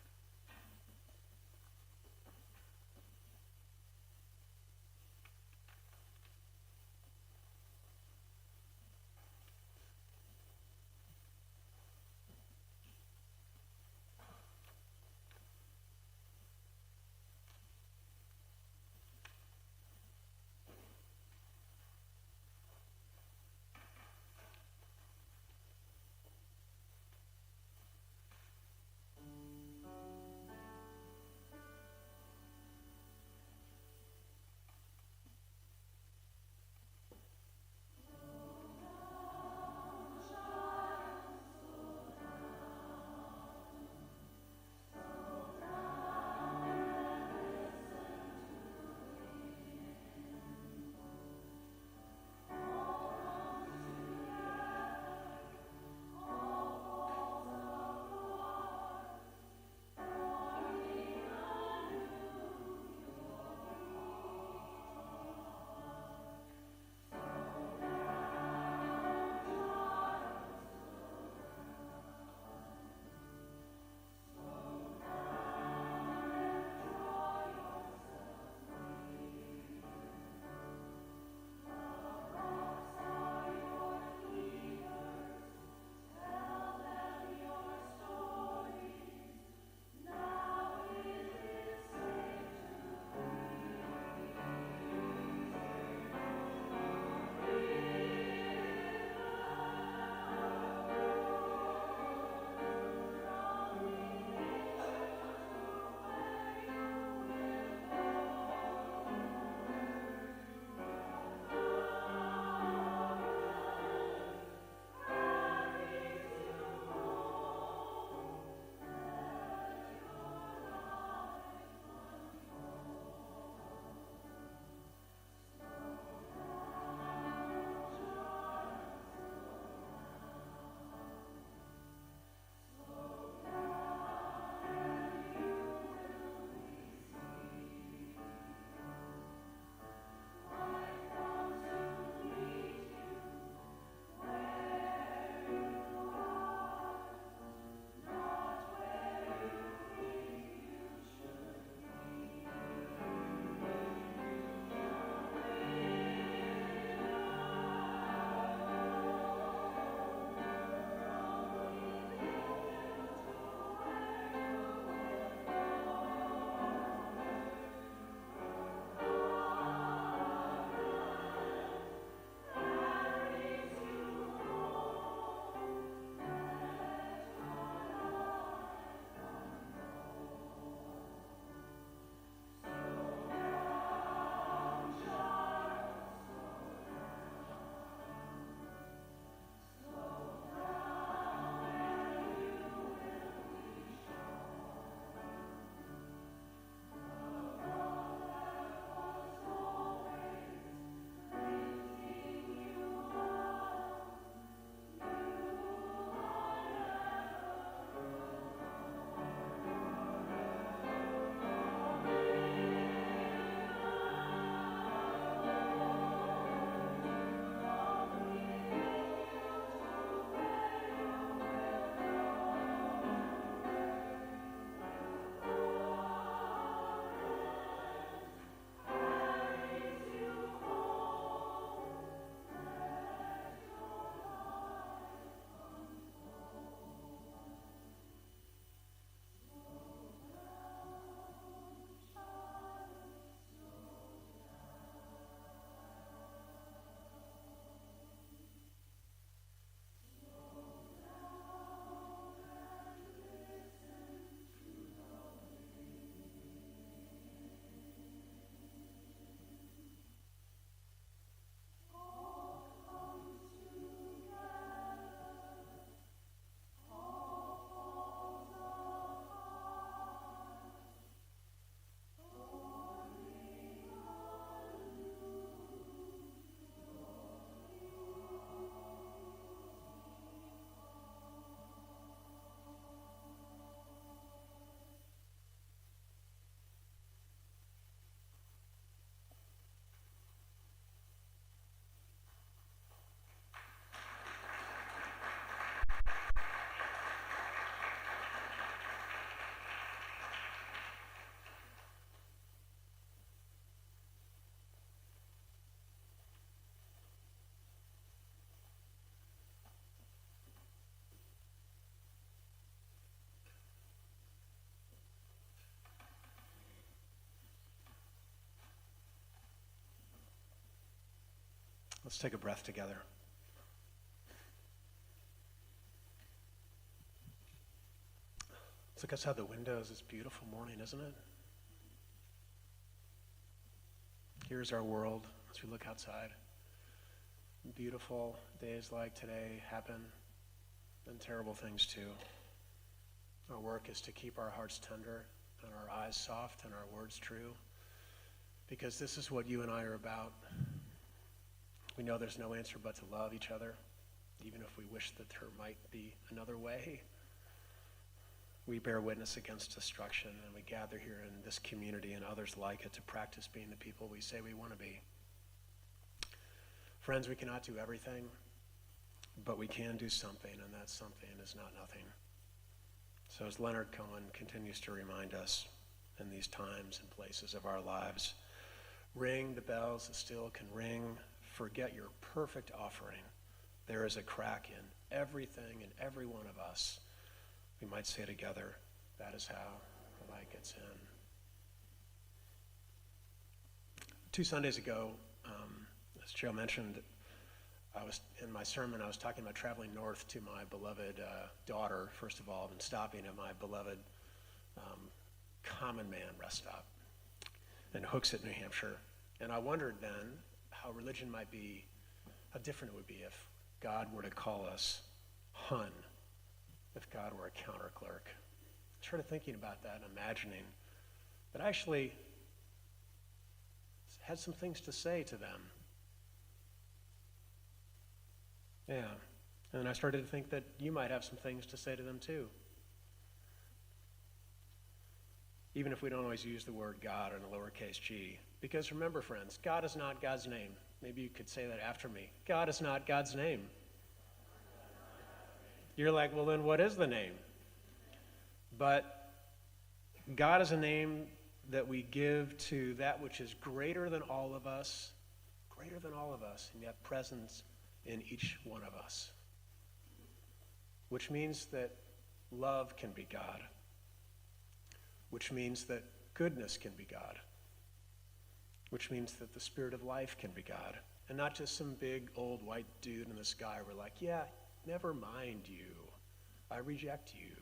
Let's take a breath together. Let's look outside the windows. It's a beautiful morning, isn't it? Here's our world as we look outside. Beautiful days like today happen, and terrible things too. Our work is to keep our hearts tender and our eyes soft and our words true, because this is what you and I are about. We know there's no answer but to love each other, even if we wish that there might be another way. We bear witness against destruction, and we gather here in this community and others like it to practice being the people we say we want to be. Friends, we cannot do everything, but we can do something, and that something is not nothing. So as Leonard Cohen continues to remind us in these times and places of our lives, ring the bells that still can ring. Forget your perfect offering. There is a crack in everything and every one of us. We might say together, that is how the light gets in. 2 Sundays ago, as Joe mentioned, in my sermon, I was talking about traveling north to my beloved daughter, first of all, and stopping at my beloved Common Man rest stop in Hooksett, New Hampshire. And I wondered then how religion might be, how different it would be if God were to call us Hun, if God were a counter clerk. I started thinking about that and imagining that I actually had some things to say to them. Yeah. And then I started to think that you might have some things to say to them too. Even if we don't always use the word God in a lowercase g. Because remember, friends, God is not God's name. Maybe you could say that after me. God is not God's name. You're like, well, then what is the name? But God is a name that we give to that which is greater than all of us, and yet present in each one of us. Which means that love can be God. Which means that goodness can be God. Which means that the spirit of life can be God. And not just some big old white dude in the sky. We're like, yeah, never mind you. I reject you.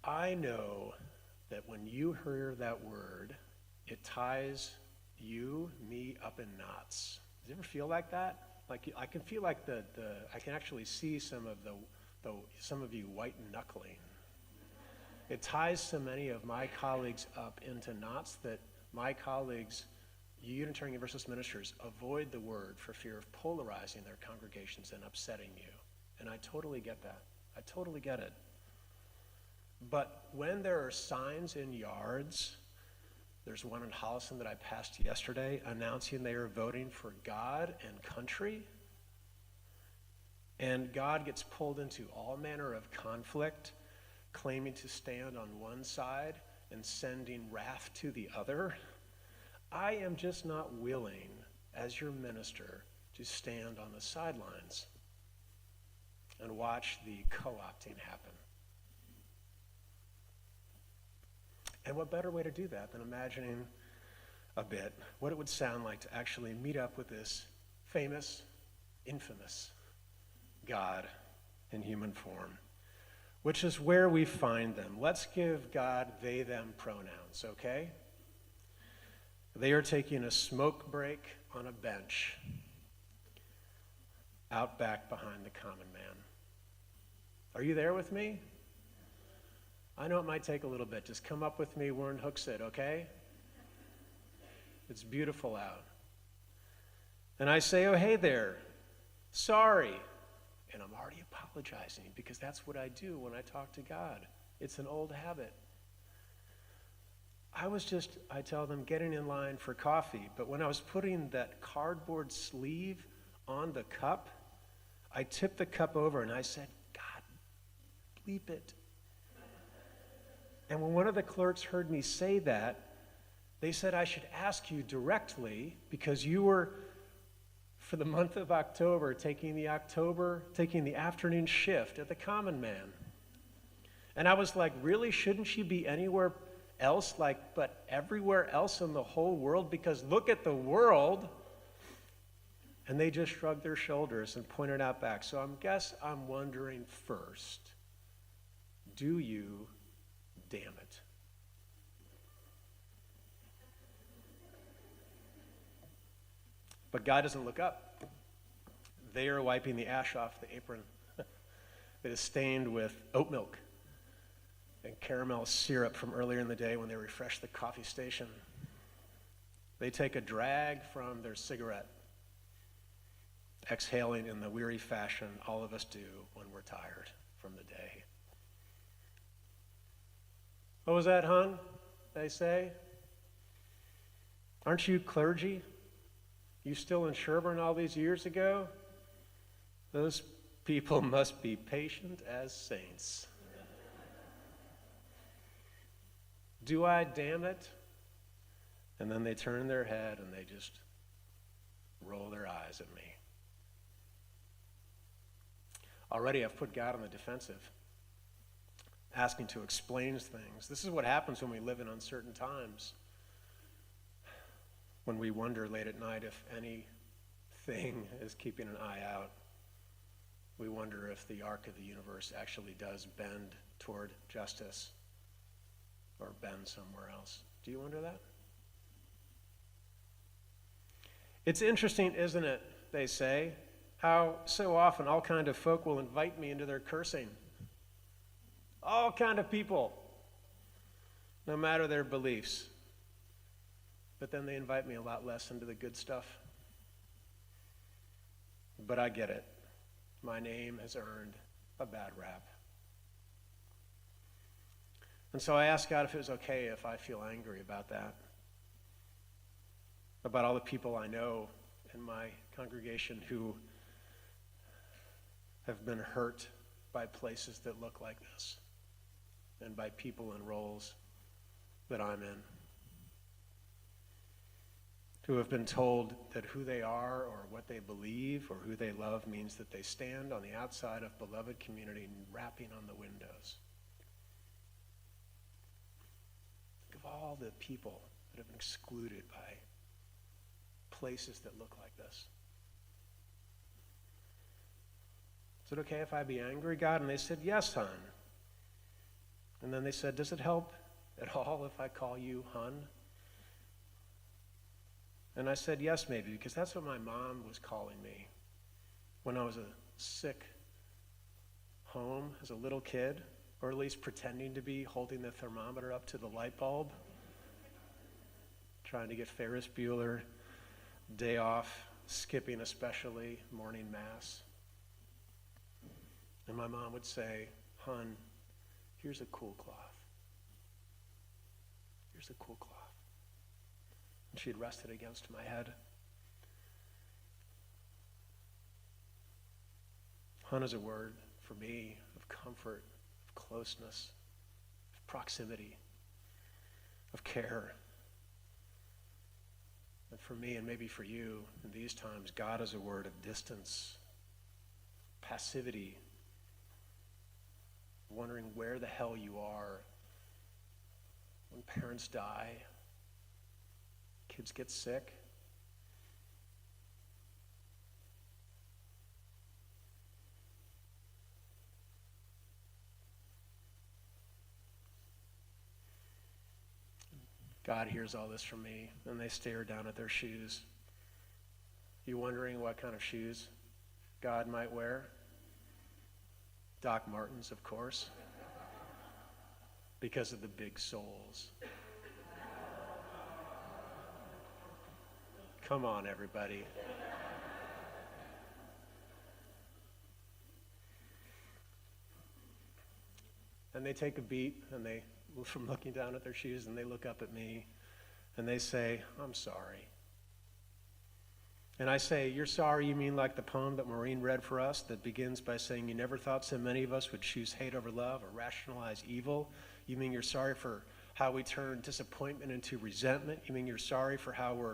I know that when you hear that word, it ties you, me, up in knots. Does it ever feel like that? Like I can feel like I can actually see some of you white knuckling. It ties so many of my colleagues up into knots that my colleagues, Unitarian Universalist ministers, avoid the word for fear of polarizing their congregations and upsetting you. And I totally get that. I totally get it. But when there are signs in yards, there's one in Holliston that I passed yesterday announcing they are voting for God and country, and God gets pulled into all manner of conflict, claiming to stand on one side and sending wrath to the other, I am just not willing, as your minister, to stand on the sidelines and watch the co-opting happen. And what better way to do that than imagining a bit what it would sound like to actually meet up with this famous, infamous God in human form, which is where we find them. Let's give God they, them pronouns, okay? They are taking a smoke break on a bench out back behind the common man. Are you there with me? I know it might take a little bit. Just come up with me. We're in Hooksett, okay? It's beautiful out. And I say, oh, hey there. Sorry. And I'm already apologizing because that's what I do when I talk to God. It's an old habit. I tell them, getting in line for coffee. But when I was putting that cardboard sleeve on the cup, I tipped the cup over and I said, God, bleep it. And when one of the clerks heard me say that, they said I should ask you directly because you were, for the month of October, taking the afternoon shift at the Common Man. And I was like, really? Shouldn't she be anywhere else, but everywhere else in the whole world? Because look at the world. And they just shrugged their shoulders and pointed out back. So I'm wondering first, do you damn it? But God doesn't look up. They are wiping the ash off the apron that is stained with oat milk and caramel syrup from earlier in the day when they refreshed the coffee station. They take a drag from their cigarette, exhaling in the weary fashion all of us do when we're tired from the day. What was that, hon? They say. Aren't you clergy? You still in Sherburne all these years ago? Those people must be patient as saints. Do I damn it? And then they turn their head and they just roll their eyes at me. Already I've put God on the defensive, asking to explain things. This is what happens when we live in uncertain times. When we wonder late at night if anything is keeping an eye out. We wonder if the arc of the universe actually does bend toward justice or bend somewhere else. Do you wonder that? It's interesting, isn't it, they say, how so often all kind of folk will invite me into their cursing. All kind of people, no matter their beliefs. But then they invite me a lot less into the good stuff. But I get it. My name has earned a bad rap. And so I asked God if it was okay if I feel angry about that. About all the people I know in my congregation who have been hurt by places that look like this and by people in roles that I'm in, who have been told that who they are or what they believe or who they love means that they stand on the outside of beloved community rapping on the windows. Think of all the people that have been excluded by places that look like this. Is it okay if I be angry, God? And they said, yes, hon. And then they said, does it help at all if I call you hon? And I said, yes, maybe, because that's what my mom was calling me when I was a sick home as a little kid, or at least pretending to be, holding the thermometer up to the light bulb, trying to get Ferris Bueller, day off, skipping especially morning mass. And my mom would say, hon, here's a cool cloth. Here's a cool cloth. And she'd rest it against my head. Hun is a word for me of comfort, of closeness, of proximity, of care. And for me, and maybe for you, in these times, God is a word of distance, passivity, wondering where the hell you are when parents die, kids get sick. God hears all this from me, and they stare down at their shoes. You wondering what kind of shoes God might wear? Doc Martens, of course, because of the big soles. Come on, everybody. And they take a beat, and they, from looking down at their shoes, and they look up at me, and they say, I'm sorry. And I say, you're sorry, you mean like the poem that Maureen read for us that begins by saying, you never thought so many of us would choose hate over love or rationalize evil? You mean you're sorry for how we turn disappointment into resentment? You mean you're sorry for how we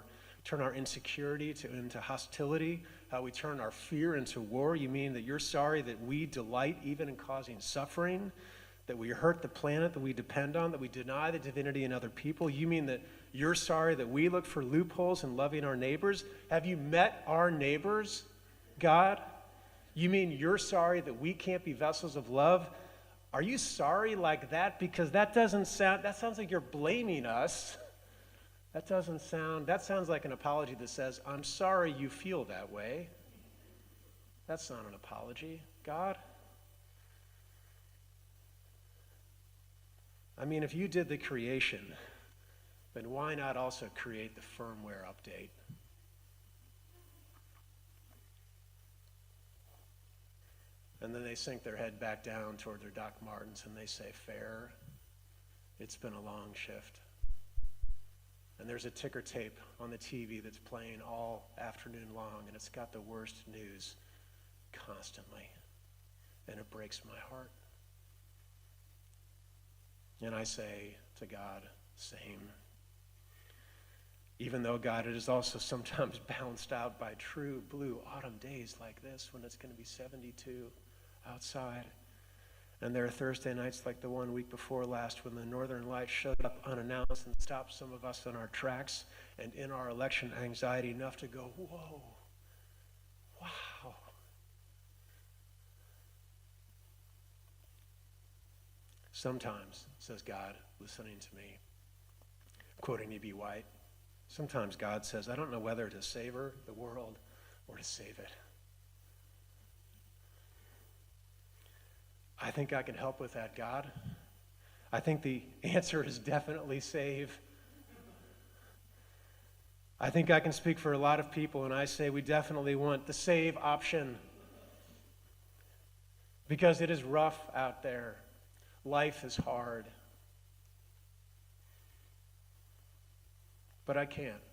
turn our insecurity into hostility, how we turn our fear into war? You mean that you're sorry that we delight even in causing suffering? That we hurt the planet that we depend on, that we deny the divinity in other people? You mean that you're sorry that we look for loopholes in loving our neighbors? Have you met our neighbors, God? You mean you're sorry that we can't be vessels of love? Are you sorry like that? Because that sounds like you're blaming us. That sounds like an apology that says, I'm sorry you feel that way. That's not an apology, God. I mean, if you did the creation, then why not also create the firmware update? And then they sink their head back down toward their Doc Martens and they say, fair, it's been a long shift. And there's a ticker tape on the TV that's playing all afternoon long, and it's got the worst news constantly. And it breaks my heart. And I say to God, same. Even though, God, it is also sometimes balanced out by true blue autumn days like this when it's going to be 72 outside. And there are Thursday nights like the one week before last when the Northern Lights showed up unannounced and stopped some of us in our tracks and in our election anxiety enough to go, whoa, wow. Sometimes, says God, listening to me, quoting E.B. White, sometimes God says, I don't know whether to savor the world or to save it. I think I can help with that, God. I think the answer is definitely save. I think I can speak for a lot of people, and I say we definitely want the save option. Because it is rough out there. Life is hard. But I can't,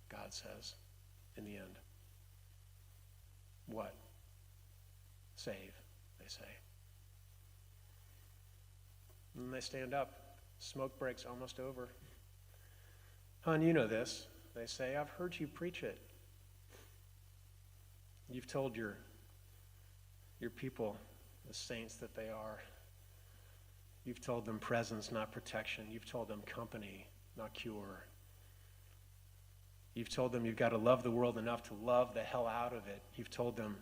God says, in the end. What? Save, they say. And they stand up. Smoke breaks almost over. Hon, you know this. They say, I've heard you preach it. You've told your people, the saints that they are. You've told them presence, not protection. You've told them company, not cure. You've told them you've got to love the world enough to love the hell out of it. You've told them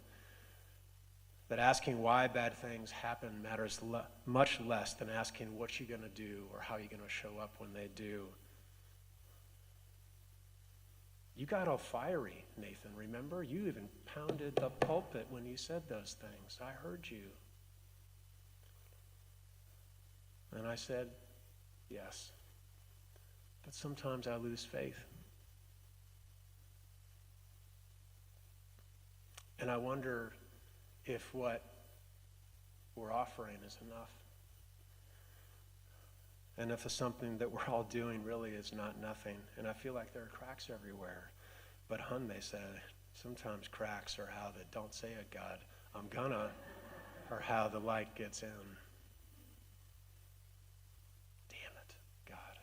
that asking why bad things happen matters much less than asking what you're going to do or how you're going to show up when they do. You got all fiery, Nathan, remember? You even pounded the pulpit when you said those things. I heard you. And I said, yes. But sometimes I lose faith. And I wonder if what we're offering is enough. And if it's something that we're all doing really is not nothing. And I feel like there are cracks everywhere. But hun, they say, sometimes cracks are how the don't say it, God, I'm gonna, or how the light gets in. Damn it, God.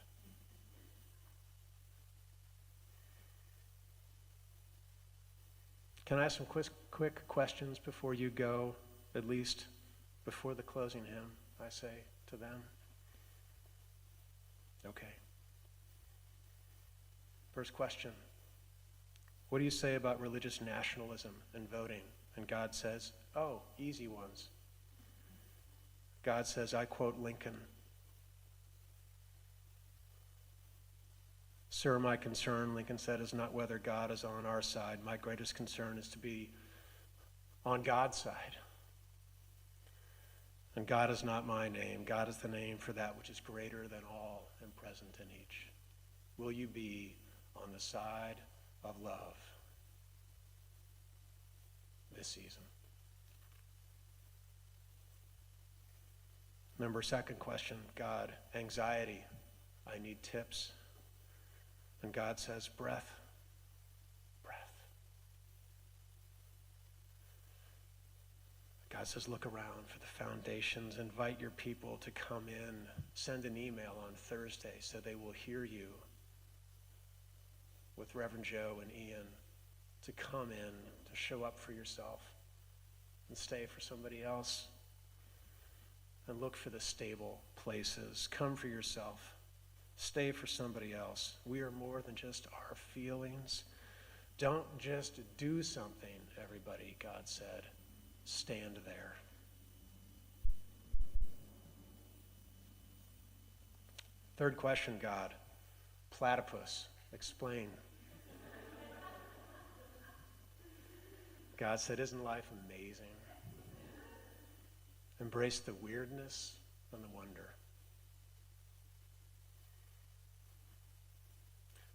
Can I ask some quick questions before you go, at least before the closing hymn, I say to them? Okay. First question. What do you say about religious nationalism and voting? And God says, oh, easy ones. God says, I quote Lincoln, Sir, my concern, Lincoln said, is not whether God is on our side. My greatest concern is to be on God's side. And God is not my name. God is the name for that which is greater than all and present in each. Will you be on the side of love this season? Remember, second question, God, anxiety. I need tips. And God says, breath. God says, look around for the foundations. Invite your people to come in. Send an email on Thursday so they will hear you with Reverend Joe and Ian to come in, to show up for yourself and stay for somebody else. and look for the stable places. Come for yourself. Stay for somebody else. We are more than just our feelings. Don't just do something, everybody, God said. Stand there. Third question, God. Platypus. Explain. God said, isn't life amazing? Embrace the weirdness and the wonder.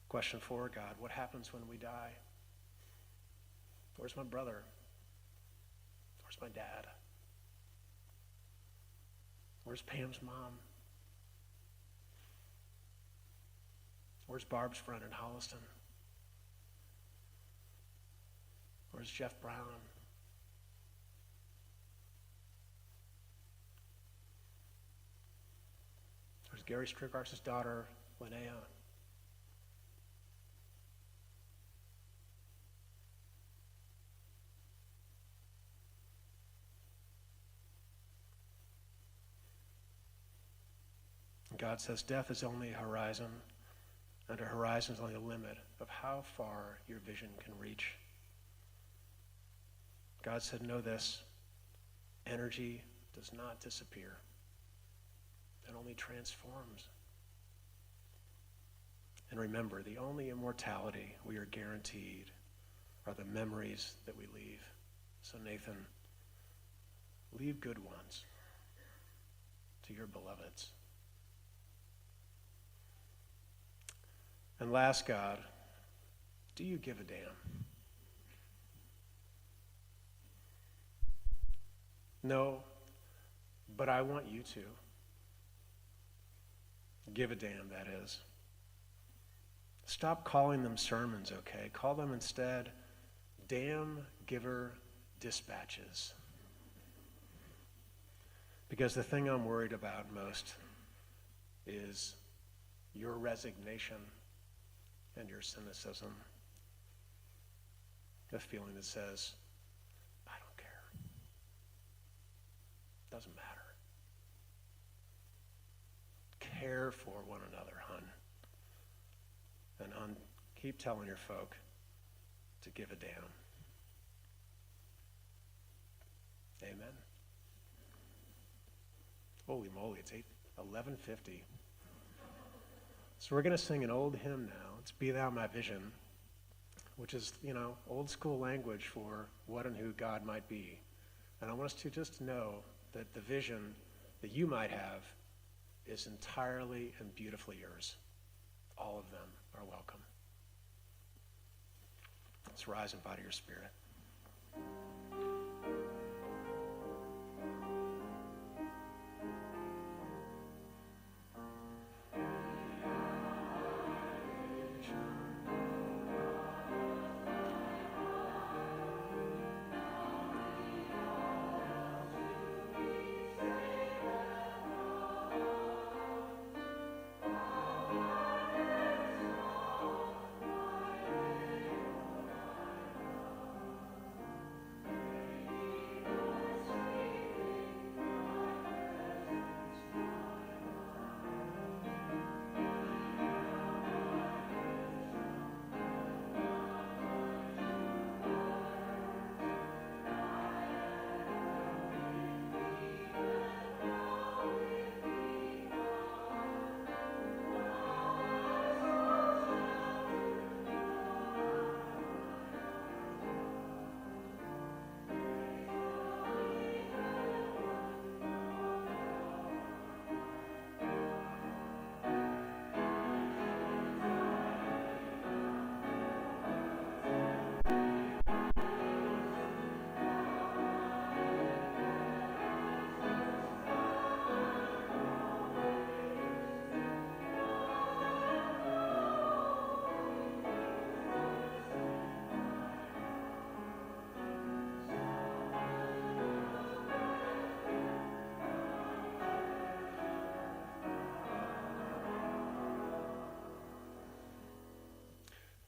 Question 4, God, what happens when we die? Where's my brother? Where's my dad? Where's Pam's mom? Where's Barb's friend in Holliston? Where's Jeff Brown? Where's Gary Strigartz's daughter, Linnea? God says death is only a horizon, and a horizon is only a limit of how far your vision can reach. God said, know this, energy does not disappear. It only transforms. And remember, the only immortality we are guaranteed are the memories that we leave. So Nathan, leave good ones to your beloveds. And last, God, do you give a damn? No, but I want you to. Give a damn, that is. Stop calling them sermons, okay? Call them instead damn giver dispatches. Because the thing I'm worried about most is your resignation and your cynicism. The feeling that says, I don't care. Doesn't matter. Care for one another, hun. And keep telling your folk to give a damn. Amen. Holy moly, it's 11:50. So we're going to sing an old hymn now. It's Be Thou My Vision, which is, old school language for what and who God might be. And I want us to just know that the vision that you might have is entirely and beautifully yours. All of them are welcome. Let's rise and bow to your spirit.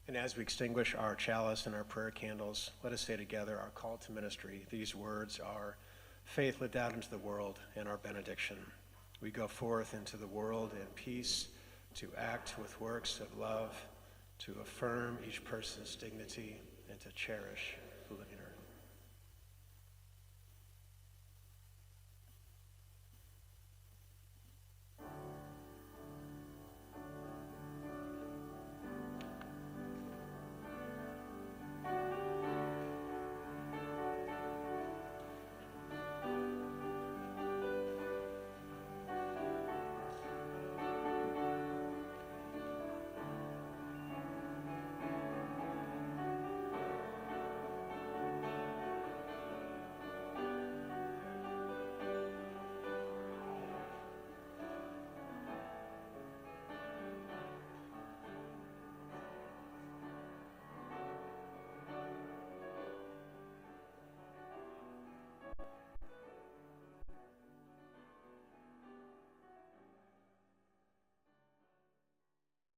And as we extinguish our chalice and our prayer candles, let us say together our call to ministry. These words are faith lived out into the world and our benediction. We go forth into the world in peace to act with works of love, to affirm each person's dignity, and to cherish the living